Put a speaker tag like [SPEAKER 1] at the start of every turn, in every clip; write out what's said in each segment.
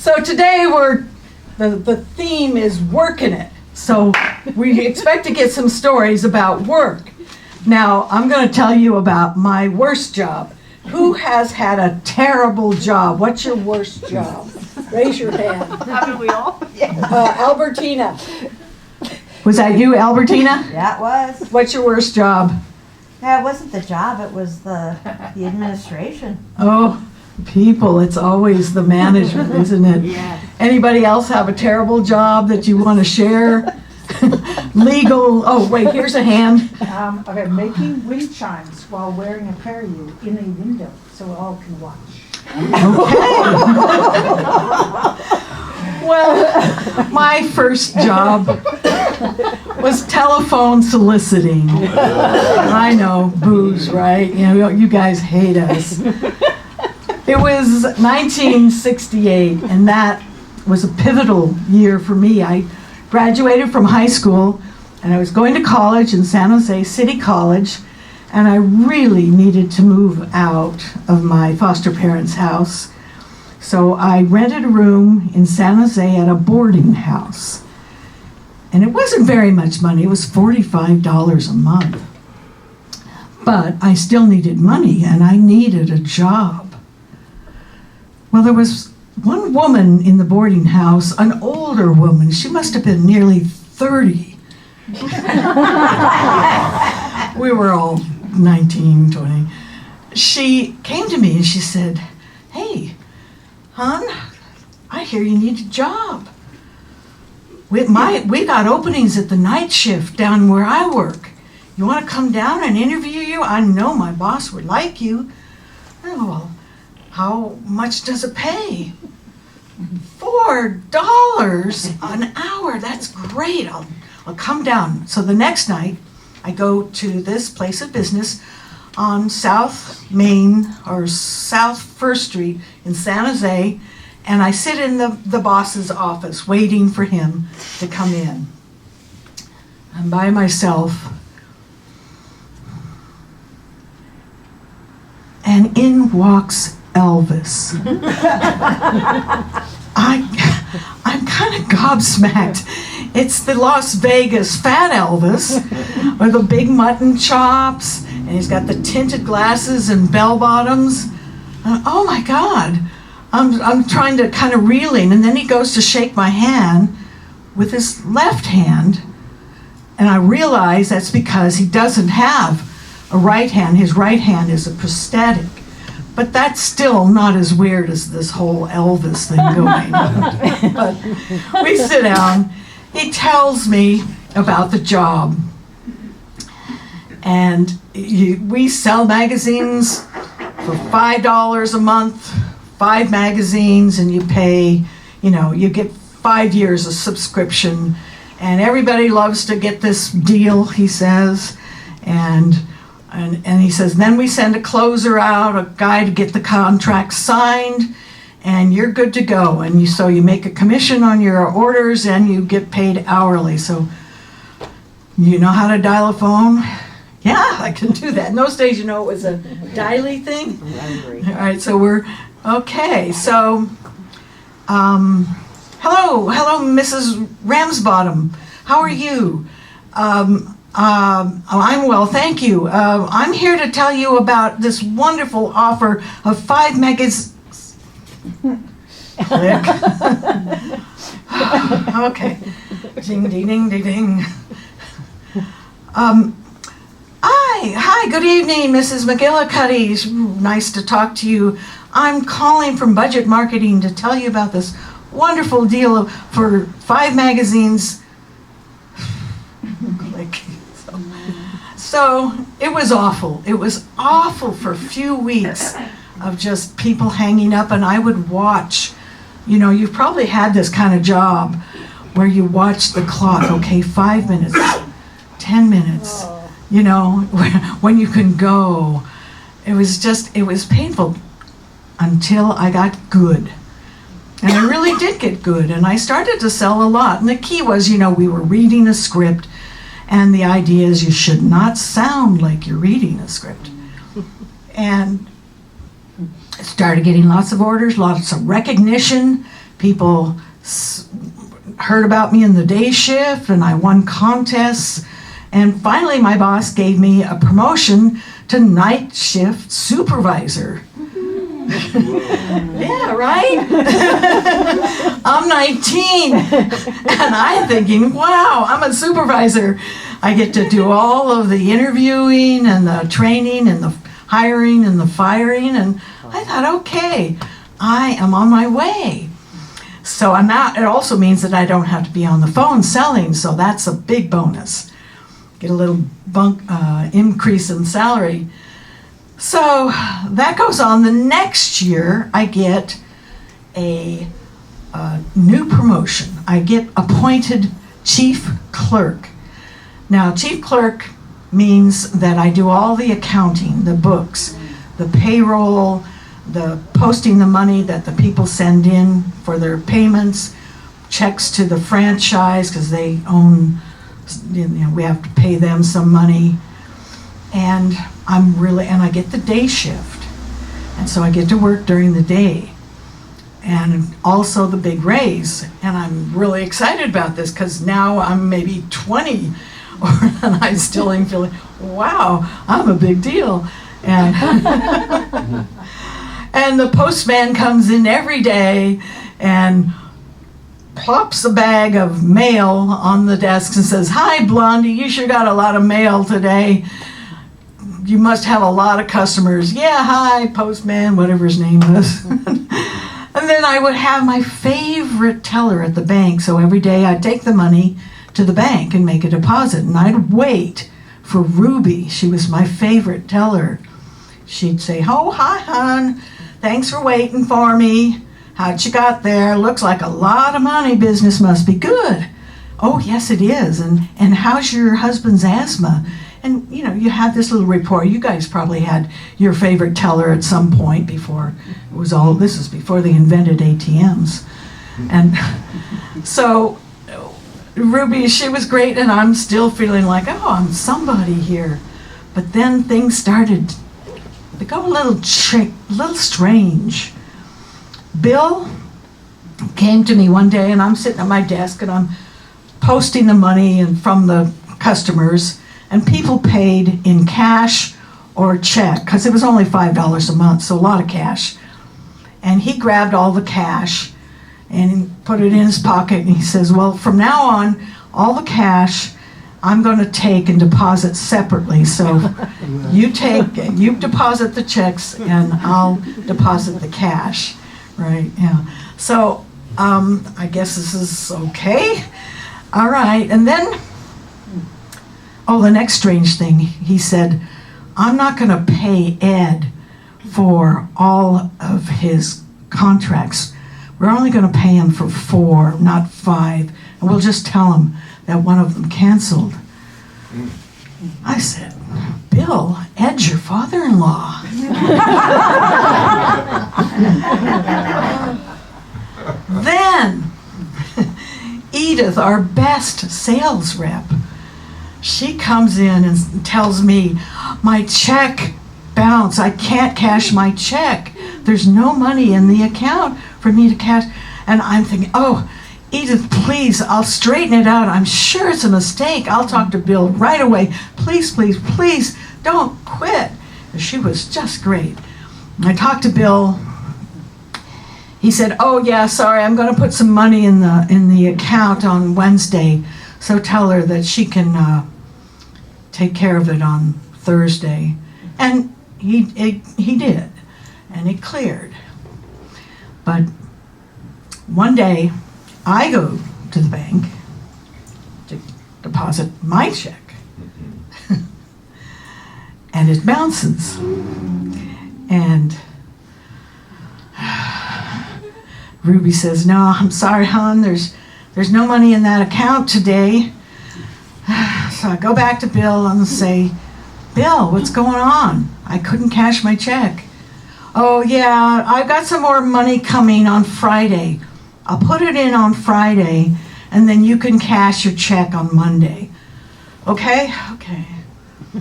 [SPEAKER 1] So today the theme is working it. So we expect to get some stories about work. Now, I'm going to tell you about my worst job. Who has had a terrible job? What's your worst job? Raise your hand.
[SPEAKER 2] Haven't we all?
[SPEAKER 1] Albertina. Was that you, Albertina?
[SPEAKER 3] Yeah, it was.
[SPEAKER 1] What's your worst job?
[SPEAKER 3] Yeah, it wasn't the job, it was the administration.
[SPEAKER 1] Oh, people, it's always the management, isn't it?
[SPEAKER 3] Yeah.
[SPEAKER 1] Anybody else have a terrible job that you want to share? Legal, oh wait, here's a hand.
[SPEAKER 4] Okay, making wind chimes while wearing a parachute in a window so all can watch.
[SPEAKER 1] Well, my first job was telephone soliciting. I know, booze, right? You know, you guys hate us. It was 1968, and that was a pivotal year for me. I graduated from high school, and I was going to college in San Jose City College, and I really needed to move out of my foster parents' house. So I rented a room in San Jose at a boarding house. And it wasn't very much money, it was $45 a month. But I still needed money, and I needed a job. Well, there was one woman in the boarding house, an older woman. She must have been nearly 30. We were all 19, 20. She came to me and she said, "Hey, hon, I hear you need a job. We got openings at the night shift down where I work. You want to come down and interview you? I know my boss would like you." Oh, well, how much does it pay? $4 an hour. That's great. I'll come down. So the next night, I go to this place of business on South Main or South First Street in San Jose, and I sit in the boss's office waiting for him to come in. I'm by myself. And in walks Elvis. I'm kind of gobsmacked. It's the Las Vegas fat Elvis with the big mutton chops, and he's got the tinted glasses and bell bottoms. Oh my God. I'm trying to kind of reeling, and then he goes to shake my hand with his left hand, and I realize that's because he doesn't have a right hand. His right hand is a prosthetic. But that's still not as weird as this whole Elvis thing going on. But we sit down. He tells me about the job. And we sell magazines for $5 a month, 5 magazines, and you pay, you get 5 years of subscription. And everybody loves to get this deal, he says. And he says, then we send a closer out, a guy to get the contract signed, and you're good to go. And so you make a commission on your orders, and you get paid hourly. So you know how to dial a phone? Yeah, I can do that. In those days, it was a dialy thing. All right, so we're okay. So, hello, Mrs. Ramsbottom. How are you? I'm well, thank you. I'm here to tell you about this wonderful offer of 5 magazines. Click. Okay. Ding, ding, ding, ding, ding. Hi, good evening, Mrs. McGillicuddy. Nice to talk to you. I'm calling from Budget Marketing to tell you about this wonderful deal for 5 magazines. Click. So it was awful. It was awful for a few weeks of just people hanging up, and I would watch. You've probably had this kind of job where you watch the clock. Okay, 5 minutes, 10 minutes, when you can go. It was painful until I got good. And I really did get good, and I started to sell a lot. And the key was, we were reading a script. And the idea is you should not sound like you're reading a script. And I started getting lots of orders, lots of recognition. People heard about me in the day shift, and I won contests. And finally, my boss gave me a promotion to night shift supervisor. Yeah, right? I'm 19, and I'm thinking, wow, I'm a supervisor. I get to do all of the interviewing and the training and the hiring and the firing, and I thought, okay, I am on my way. So I'm not, it also means that I don't have to be on the phone selling, so that's a big bonus. Get a little increase in salary. So that goes on. The next year, I get a new promotion. I get appointed chief clerk. Now, chief clerk means that I do all the accounting, the books, the payroll, the posting the money that the people send in for their payments, checks to the franchise because they own, we have to pay them some money. And I get the day shift. And so I get to work during the day. And also the big raise. And I'm really excited about this because now I'm maybe 20 and I'm still feeling, wow, I'm a big deal. And, and the postman comes in every day and plops a bag of mail on the desk and says, "Hi, Blondie, you sure got a lot of mail today. You must have a lot of customers." "Yeah, hi, postman," whatever his name was. And then I would have my favorite teller at the bank. So every day I'd take the money to the bank and make a deposit. And I'd wait for Ruby. She was my favorite teller. She'd say, "Oh, hi, hon. Thanks for waiting for me. How'd you got there? Looks like a lot of money. Business must be good." "Oh, yes, it is. And how's your husband's asthma?" And, you have this little report. You guys probably had your favorite teller at some point before this was before they invented ATMs. And so Ruby, she was great, and I'm still feeling like, oh, I'm somebody here. But then things started to go a little strange. Bill came to me one day, and I'm sitting at my desk, and I'm posting the money from the customers, and people paid in cash or check, because it was only $5 a month, so a lot of cash. And he grabbed all the cash and put it in his pocket, and he says, "Well, from now on, all the cash I'm going to take and deposit separately. So you deposit the checks, and I'll deposit the cash." Right, yeah. So I guess this is okay. All right, and then, the next strange thing, he said, "I'm not going to pay Ed for all of his contracts. We're only going to pay him for 4, not 5, and we'll just tell him that one of them canceled." I said, "Bill, Ed's your father-in-law." Then, Edith, our best sales rep, she comes in and tells me, "My check bounced. I can't cash my check. There's no money in the account for me to cash." And I'm thinking, "Oh, Edith, please, I'll straighten it out. I'm sure it's a mistake. I'll talk to Bill right away. Please, please, please, don't quit." She was just great. I talked to Bill. He said, "Oh yeah, sorry, I'm going to put some money in the account on Wednesday, so tell her that she can take care of it on Thursday." And he did, and it cleared. But one day, I go to the bank to deposit my check, and it bounces. And Ruby says, "No, I'm sorry, hon, there's no money in that account today." So I go back to Bill and say, "Bill, what's going on? I couldn't cash my check." "Oh yeah, I've got some more money coming on Friday. I'll put it in on Friday, and then you can cash your check on Monday." Okay.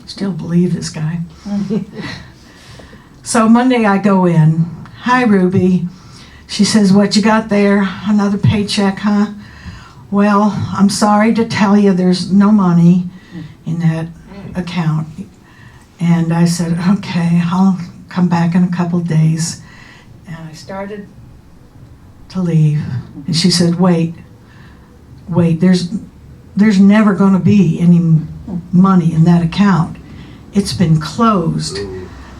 [SPEAKER 1] Still believe this guy. So Monday I go in. "Hi, Ruby." She says, "What you got there? Another paycheck, huh? Well, I'm sorry to tell you there's no money in that account." And I said, "Okay, I'll come back in a couple days." And I started to leave. And she said, wait, there's never going to be any money in that account. It's been closed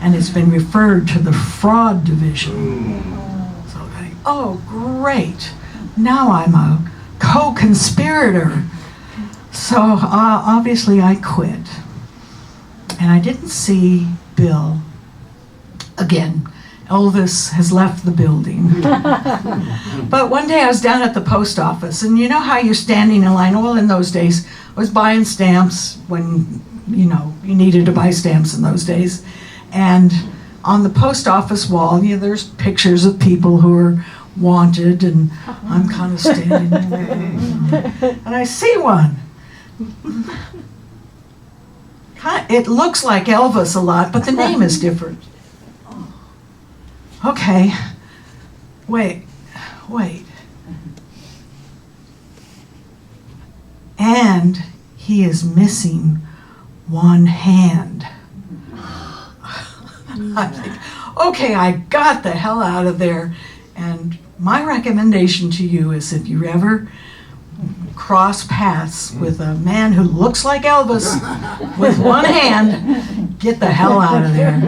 [SPEAKER 1] and it's been referred to the fraud division. So oh, great. Now I'm a co-conspirator. So obviously I quit. And I didn't see Bill again. Elvis has left the building. But one day I was down at the post office, and you know how you're standing in line? Well, in those days, I was buying stamps when, you needed to buy stamps in those days. And on the post office wall, there's pictures of people who are wanted, and I'm kind of standing there. And I see one. It looks like Elvis a lot, but the name is different. Okay, wait. And he is missing one hand. I think, okay, I got the hell out of there. And my recommendation to you is if you ever cross paths with a man who looks like Elvis with one hand, get the hell out of there.